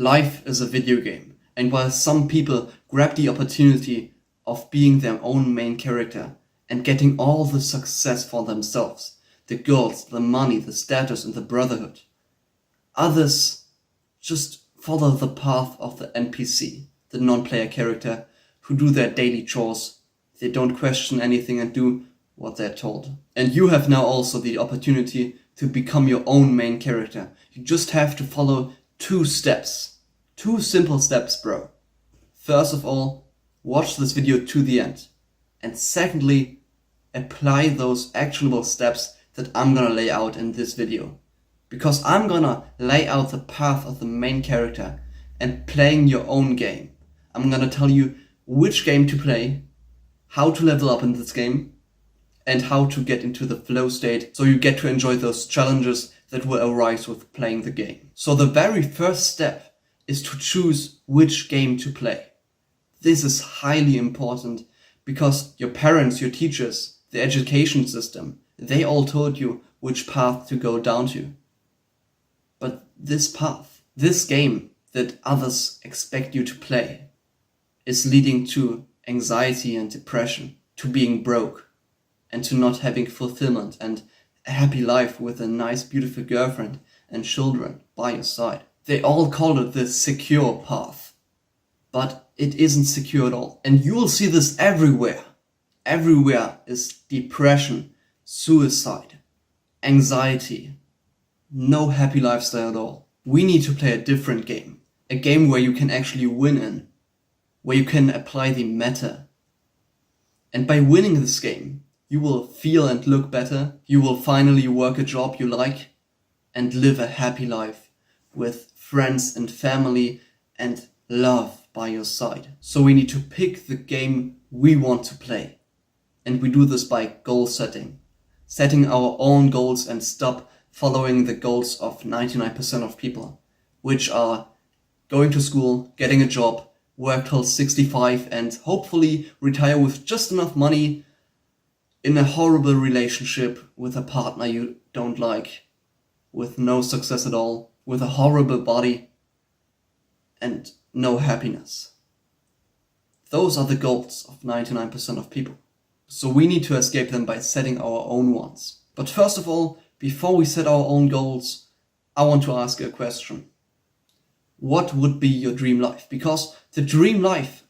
Life is a video game, and while some people grab the opportunity of being their own main character and getting all the success for themselves, the girls, the money, the status, and the brotherhood, others just follow the path of the NPC, the non-player character, who do their daily chores. They don't question anything and do what they're told. And you have now also the opportunity to become your own main character. You just have to follow 2 steps. 2 simple steps, bro. First of all, watch this video to the end. And secondly, apply those actionable steps that I'm gonna lay out in this video. Because I'm gonna lay out the path of the main character and playing your own game. I'm gonna tell you which game to play, how to level up in this game, and how to get into the flow state so you get to enjoy those challenges that will arise with playing the game. So the very first step is to choose which game to play. This is highly important because your parents, your teachers, the education system, they all told you which path to go down to. But this path, this game that others expect you to play, is leading to anxiety and depression, to being broke, and to not having fulfillment and a happy life with a nice, beautiful girlfriend and children by your side. They all call it the secure path, but it isn't secure at all. And you will see this everywhere. Everywhere is depression, suicide, anxiety, no happy lifestyle at all. We need to play a different game, a game where you can actually win in, where you can apply the meta. And by winning this game, you will feel and look better, you will finally work a job you like, and live a happy life with friends and family and love by your side. So we need to pick the game we want to play. And we do this by goal setting. Setting our own goals and stop following the goals of 99% of people, which are going to school, getting a job, work till 65 and hopefully retire with just enough money, in a horrible relationship with a partner you don't like, with no success at all, with a horrible body, and no happiness. Those are the goals of 99% of people. So we need to escape them by setting our own ones. But first of all, before we set our own goals, I want to ask you a question. What would be your dream life? Because the dream life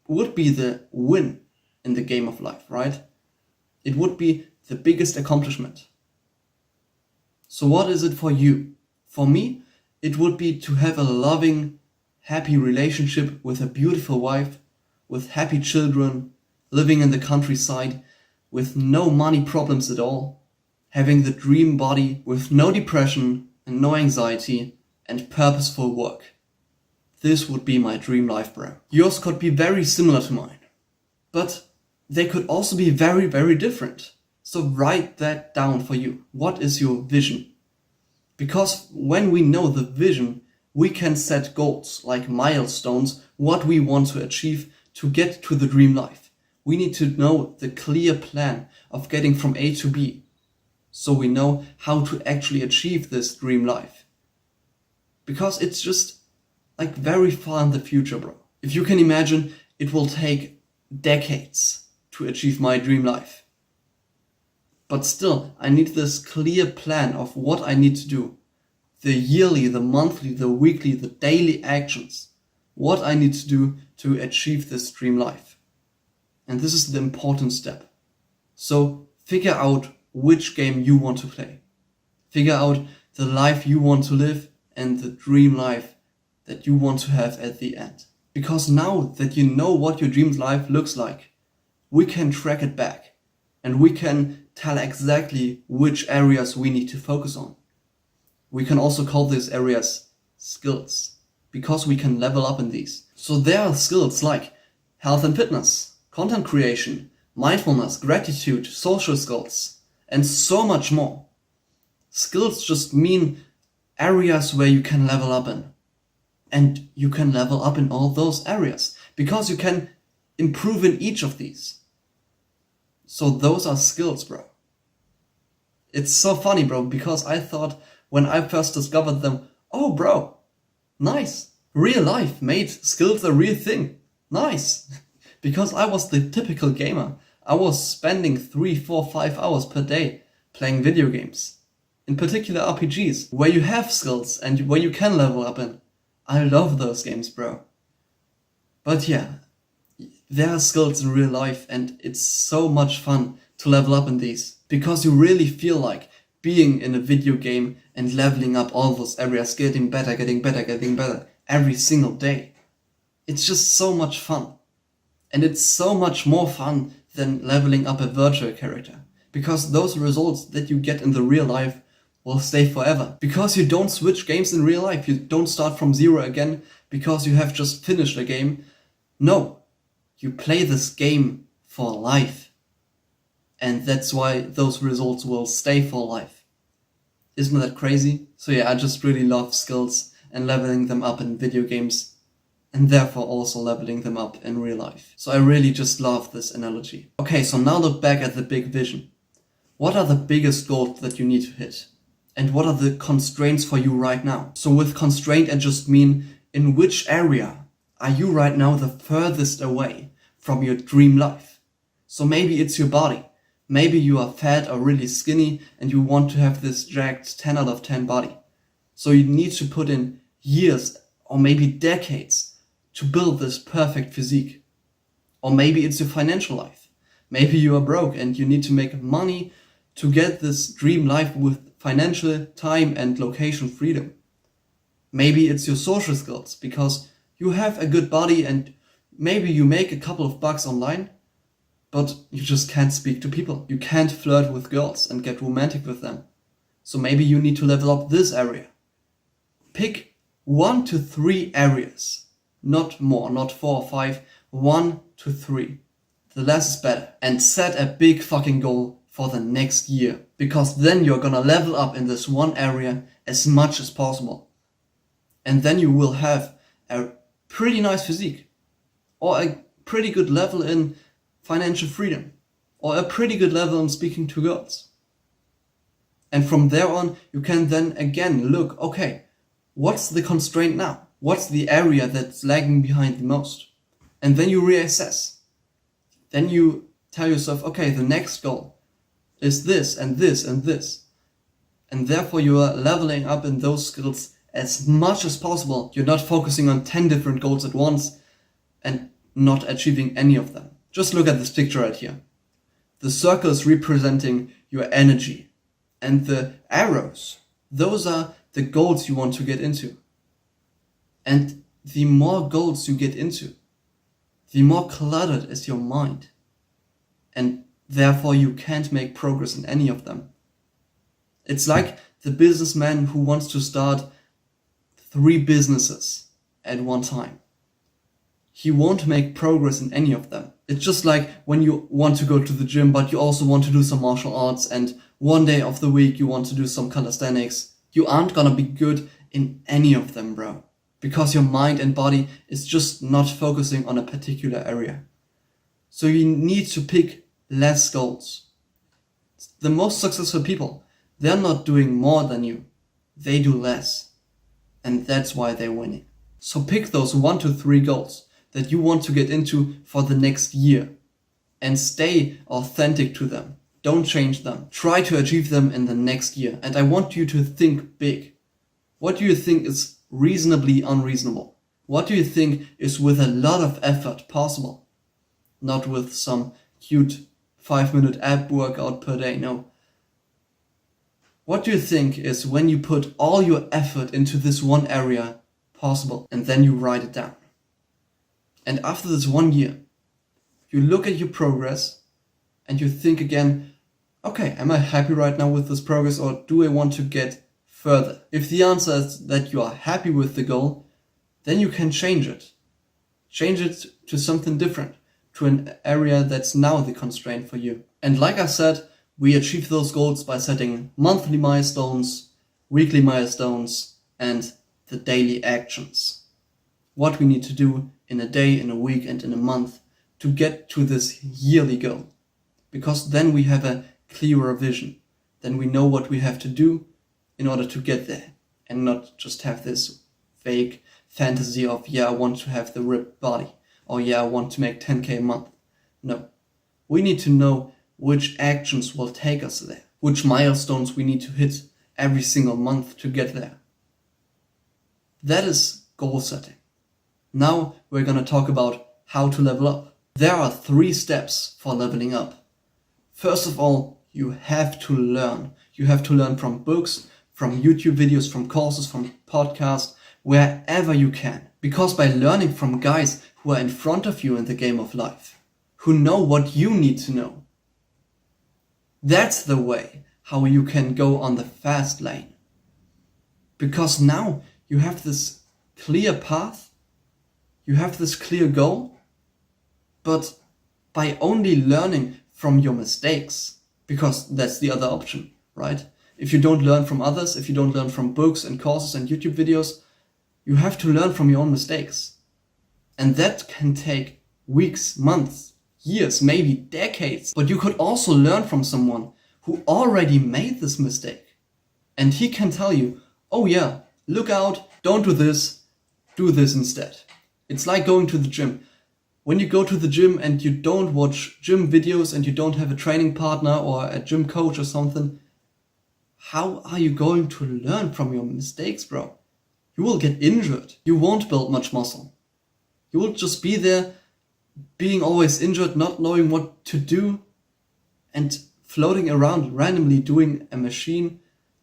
would be the win in the game of life, right? It would be the biggest accomplishment. So what is it for you? For me, it would be to have a loving, happy relationship with a beautiful wife, with happy children, living in the countryside, with no money problems at all, having the dream body with no depression and no anxiety and purposeful work. This would be my dream life, bro. Yours could be very similar to mine, but they could also be very, very different. So write that down for you. What is your vision? Because when we know the vision, we can set goals like milestones, what we want to achieve to get to the dream life. We need to know the clear plan of getting from A to B, so we know how to actually achieve this dream life. Because it's just like very far in the future, bro. If you can imagine, it will take decades to achieve my dream life. But still, I need this clear plan of what I need to do. The yearly, the monthly, the weekly, the daily actions. What I need to do to achieve this dream life. And this is the important step. So figure out which game you want to play. Figure out the life you want to live and the dream life that you want to have at the end. Because now that you know what your dream life looks like, we can track it back and we can tell exactly which areas we need to focus on. We can also call these areas skills because we can level up in these. So there are skills like health and fitness, content creation, mindfulness, gratitude, social skills, and so much more. Skills just mean areas where you can level up in. And you can level up in all those areas because you can improve in each of these. So those are skills, bro. It's so funny, bro, because I thought when I first discovered them, oh, bro, nice. Real life made skills a real thing. Nice! Because I was the typical gamer. I was spending 3, 4, 5 hours per day playing video games. In particular RPGs, where you have skills and where you can level up in. I love those games, bro. But yeah, there are skills in real life and it's so much fun to level up in these. Because you really feel like being in a video game and leveling up all those areas, getting better every single day. It's just so much fun. And it's so much more fun than leveling up a virtual character. Because those results that you get in the real life will stay forever. Because you don't switch games in real life. You don't start from zero again because you have just finished a game. No, you play this game for life. And that's why those results will stay for life. Isn't that crazy? So yeah, I just really love skills and leveling them up in video games, and therefore also leveling them up in real life. So I really just love this analogy. Okay, so now look back at the big vision. What are the biggest goals that you need to hit? And what are the constraints for you right now? So with constraint, I just mean in which area are you right now the furthest away from your dream life? So maybe it's your body. Maybe you are fat or really skinny and you want to have this jacked 10 out of 10 body. So you need to put in years or maybe decades to build this perfect physique. Or maybe it's your financial life. Maybe you are broke and you need to make money to get this dream life with financial, time and location freedom. Maybe it's your social skills because you have a good body and maybe you make a couple of bucks online, but you just can't speak to people. You can't flirt with girls and get romantic with them. So maybe you need to level up this area. Pick 1 to 3 areas. Not more, not 4 or 5, 1 to 3. The less is better. And set a big fucking goal for the next year. Because then you're gonna level up in this one area as much as possible. And then you will have a pretty nice physique. Or a pretty good level in financial freedom. Or a pretty good level in speaking to girls. And from there on, you can then again look, okay, what's the constraint now? What's the area that's lagging behind the most? And then you reassess. Then you tell yourself, okay, the next goal is this and this and this. And therefore you are leveling up in those skills as much as possible. You're not focusing on 10 different goals at once and not achieving any of them. Just look at this picture right here. The circle is representing your energy. And the arrows, those are the goals you want to get into. And the more goals you get into, the more cluttered is your mind. And therefore you can't make progress in any of them. It's like the businessman who wants to start 3 businesses at one time. He won't make progress in any of them. It's just like when you want to go to the gym, but you also want to do some martial arts, and one day of the week you want to do some calisthenics. You aren't gonna be good in any of them, bro. Because your mind and body is just not focusing on a particular area. So you need to pick less goals. The most successful people, they're not doing more than you. They do less. And that's why they're winning. So pick those 1 to 3 goals that you want to get into for the next year. And stay authentic to them. Don't change them. Try to achieve them in the next year. And I want you to think big. What do you think is reasonably unreasonable? What do you think is with a lot of effort possible? Not with some cute 5-minute ab workout per day, no. What do you think is when you put all your effort into this one area possible, and then you write it down? And after this 1 year, you look at your progress and you think again, okay, am I happy right now with this progress, or do I want to get further? If the answer is that you are happy with the goal, then you can change it. Change it to something different, to an area that's now the constraint for you. And like I said, we achieve those goals by setting monthly milestones, weekly milestones, and the daily actions. What we need to do in a day, in a week, and in a month to get to this yearly goal. Because then we have a clearer vision. Then we know what we have to do in order to get there, and not just have this vague fantasy of, yeah, I want to have the ripped body, or yeah, I want to make 10k a month. No. We need to know which actions will take us there, which milestones we need to hit every single month to get there. That is goal setting. Now we're gonna talk about how to level up. There are 3 steps for leveling up. First of all, you have to learn. You have to learn from books, from YouTube videos, from courses, from podcasts, wherever you can. Because by learning from guys who are in front of you in the game of life, who know what you need to know, that's the way how you can go on the fast lane. Because now you have this clear path, you have this clear goal, but by only learning from your mistakes, because that's the other option, right? If you don't learn from others, if you don't learn from books and courses and YouTube videos, you have to learn from your own mistakes. And that can take weeks, months, years, maybe decades. But you could also learn from someone who already made this mistake. And he can tell you, oh yeah, look out, don't do this instead. It's like going to the gym. When you go to the gym and you don't watch gym videos and you don't have a training partner or a gym coach or something, how are you going to learn from your mistakes, bro? You will get injured. You won't build much muscle. You will just be there being always injured, not knowing what to do, and floating around randomly doing a machine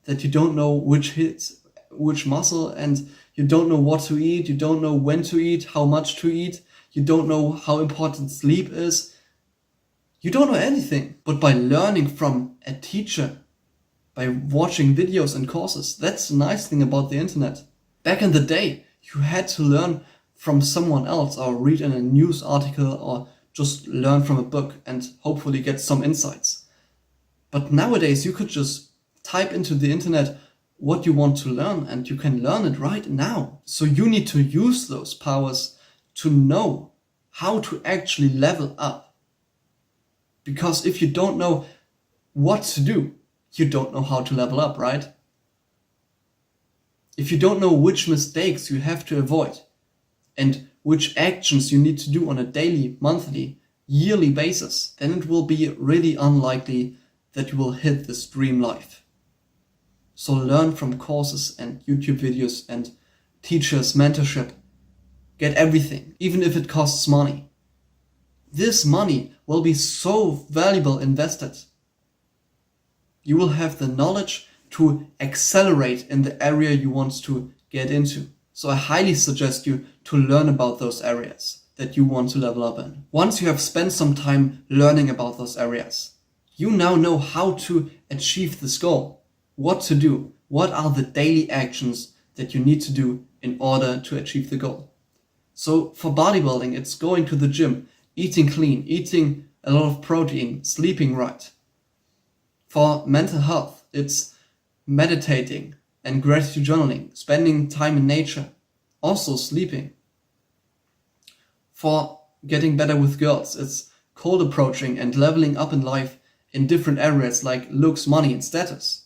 that you don't know which hits which muscle, and you don't know what to eat, you don't know when to eat, how much to eat, you don't know how important sleep is. You don't know anything. But by learning from a teacher, by watching videos and courses, that's the nice thing about the internet. Back in the day, you had to learn from someone else or read in a news article or just learn from a book and hopefully get some insights. But nowadays you could just type into the internet what you want to learn and you can learn it right now. So you need to use those powers to know how to actually level up. Because if you don't know what to do, you don't know how to level up, right? If you don't know which mistakes you have to avoid and which actions you need to do on a daily, monthly, yearly basis, then it will be really unlikely that you will hit this dream life. So learn from courses and YouTube videos and teachers, mentorship. Get everything, even if it costs money. This money will be so valuable invested. You will have the knowledge to accelerate in the area you want to get into. So I highly suggest you to learn about those areas that you want to level up in. Once you have spent some time learning about those areas, you now know how to achieve this goal, what to do, what are the daily actions that you need to do in order to achieve the goal. So for bodybuilding, it's going to the gym, eating clean, eating a lot of protein, sleeping right. For mental health, it's meditating and gratitude journaling, spending time in nature, also sleeping. For getting better with girls, it's cold approaching and leveling up in life in different areas like looks, money, and status.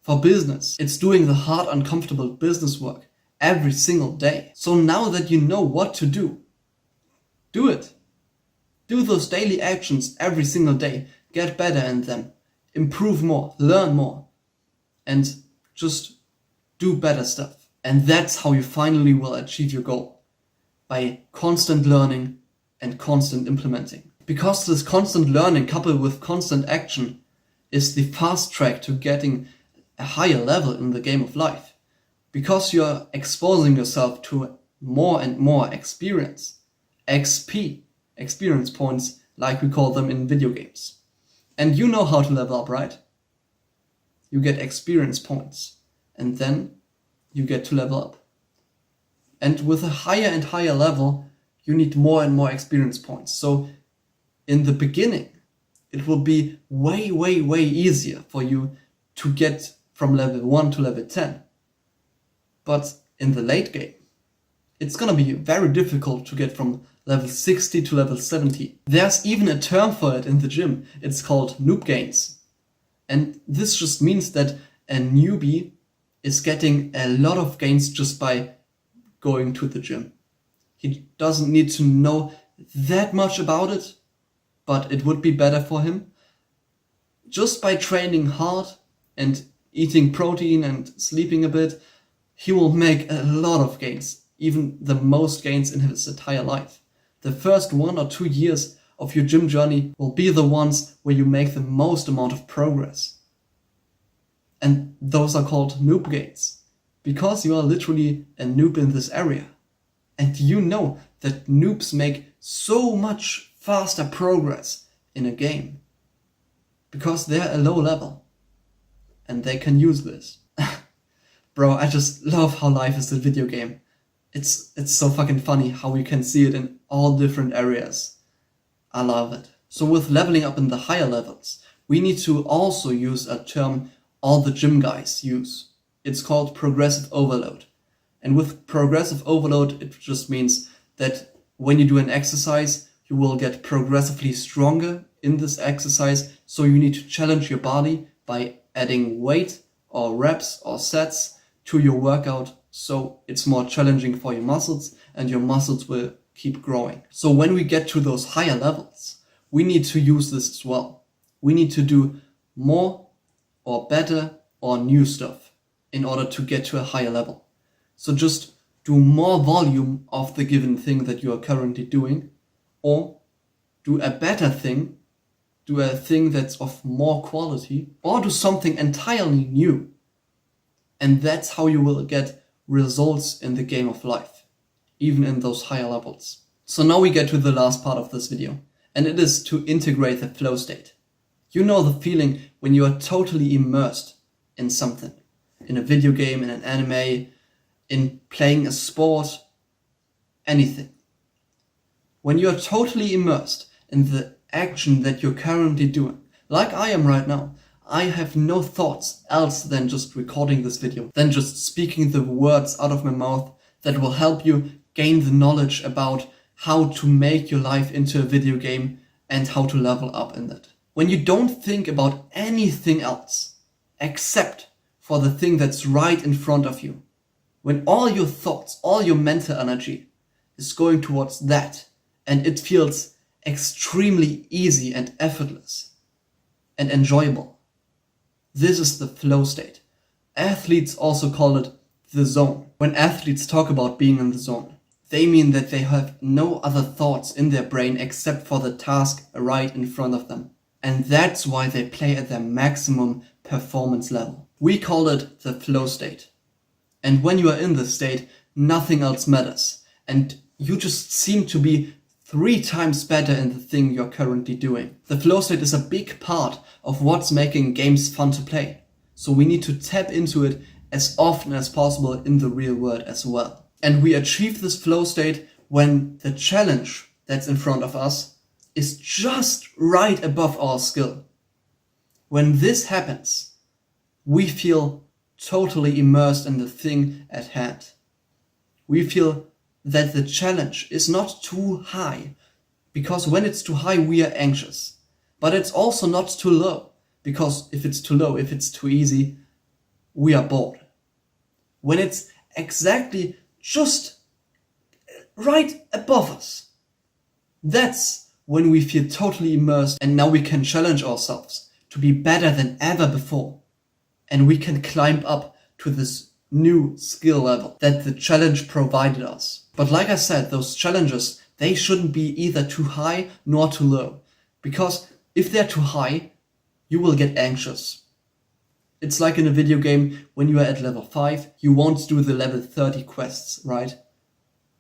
For business, it's doing the hard, uncomfortable business work every single day. So now that you know what to do, do it. Do those daily actions every single day. Get better in them. Improve more, learn more, and just do better stuff. And that's how you finally will achieve your goal, by constant learning and constant implementing. Because this constant learning coupled with constant action is the fast track to getting a higher level in the game of life. Because you're exposing yourself to more and more experience, XP, experience points, like we call them in video games. And you know how to level up, right? You get experience points, and then you get to level up. And with a higher and higher level, you need more and more experience points. So in the beginning, it will be way, way, way easier for you to get from level 1 to level 10. But in the late game, it's gonna be very difficult to get from level 60 to level 70. There's even a term for it in the gym. It's called noob gains. And this just means that a newbie is getting a lot of gains just by going to the gym. He doesn't need to know that much about it, but it would be better for him. Just by training hard and eating protein and sleeping a bit, he will make a lot of gains, even the most gains in his entire life. The first 1 or 2 years of your gym journey will be the ones where you make the most amount of progress. And those are called noob gains, because you are literally a noob in this area. And you know that noobs make so much faster progress in a game, because they're a low level and they can use this. Bro, I just love how life is a video game. It's so fucking funny how we can see it in all different areas. I love it. So with leveling up in the higher levels, we need to also use a term all the gym guys use. It's called progressive overload. And with progressive overload, it just means that when you do an exercise, you will get progressively stronger in this exercise. So you need to challenge your body by adding weight or reps or sets to your workout, so it's more challenging for your muscles and your muscles will keep growing. So when we get to those higher levels, we need to use this as well. We need to do more or better or new stuff in order to get to a higher level. So just do more volume of the given thing that you are currently doing, or do a better thing, do a thing that's of more quality, or do something entirely new. And that's how you will get results in the game of life, even in those higher levels. So now we get to the last part of this video, and it is to integrate the flow state. You know the feeling when you are totally immersed in something, in a video game, in an anime, in playing a sport, anything. When you are totally immersed in the action that you're currently doing, like I am right now, I have no thoughts else than just recording this video, than just speaking the words out of my mouth that will help you gain the knowledge about how to make your life into a video game and how to level up in it. When you don't think about anything else except for the thing that's right in front of you, when all your thoughts, all your mental energy is going towards that, and it feels extremely easy and effortless and enjoyable. This is the flow state. Athletes also call it the zone. When athletes talk about being in the zone, they mean that they have no other thoughts in their brain except for the task right in front of them. And that's why they play at their maximum performance level. We call it the flow state. And when you are in this state, nothing else matters. And you just seem to be 3 times better in the thing you're currently doing. The flow state is a big part of what's making games fun to play. So we need to tap into it as often as possible in the real world as well. And we achieve this flow state when the challenge that's in front of us is just right above our skill. When this happens, we feel totally immersed in the thing at hand. We feel that the challenge is not too high, because when it's too high we are anxious. But it's also not too low, because if it's too low, if it's too easy, we are bored. When it's exactly just right above us, that's when we feel totally immersed, and now we can challenge ourselves to be better than ever before. And we can climb up to this new skill level that the challenge provided us. But like I said, those challenges, they shouldn't be either too high nor too low. Because if they're too high, you will get anxious. It's like in a video game, when you are at level 5, you won't do the level 30 quests, right?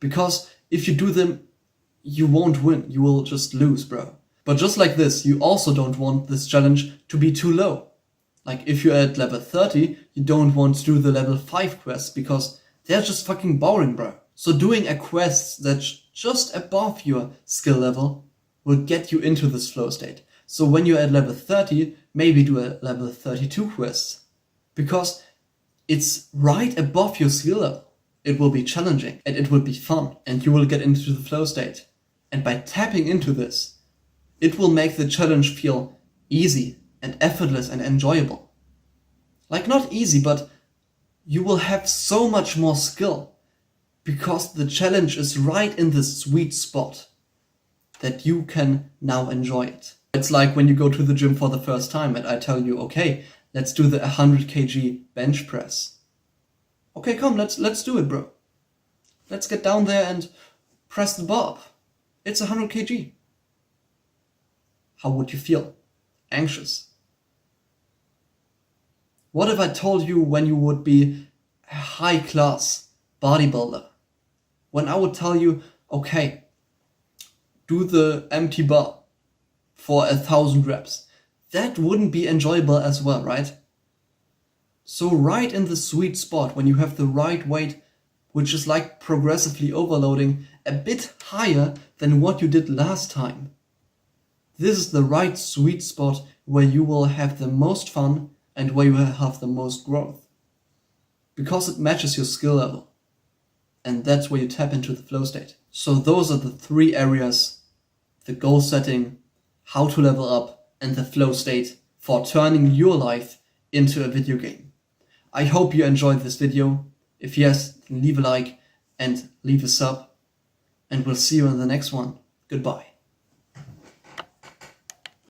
Because if you do them, you won't win, you will just lose, bro. But just like this, you also don't want this challenge to be too low. Like if you're at level 30, you don't want to do the level 5 quests because they're just fucking boring, bro. So doing a quest that's just above your skill level will get you into this flow state. So when you're at level 30, maybe do a level 32 quest, because it's right above your skill level. It will be challenging and it will be fun and you will get into the flow state. And by tapping into this, it will make the challenge feel easy and effortless and enjoyable. Like not easy, but you will have so much more skill because the challenge is right in the sweet spot that you can now enjoy it. It's like when you go to the gym for the first time and I tell you, okay, let's do the 100 kg bench press. Okay, come, let's do it, bro. Let's get down there and press the bar up. It's 100 kg. How would you feel? Anxious. What if I told you when you would be a high-class bodybuilder? When I would tell you, okay, do the empty bar for 1,000 reps. That wouldn't be enjoyable as well, right? So right in the sweet spot, when you have the right weight, which is like progressively overloading, a bit higher than what you did last time. This is the right sweet spot where you will have the most fun and where you will have the most growth. Because it matches your skill level. And that's where you tap into the flow state. So those are the 3 areas: the goal setting, how to level up, and the flow state for turning your life into a video game. I hope you enjoyed this video. If yes, then leave a like and leave a sub. And we'll see you in the next one. Goodbye.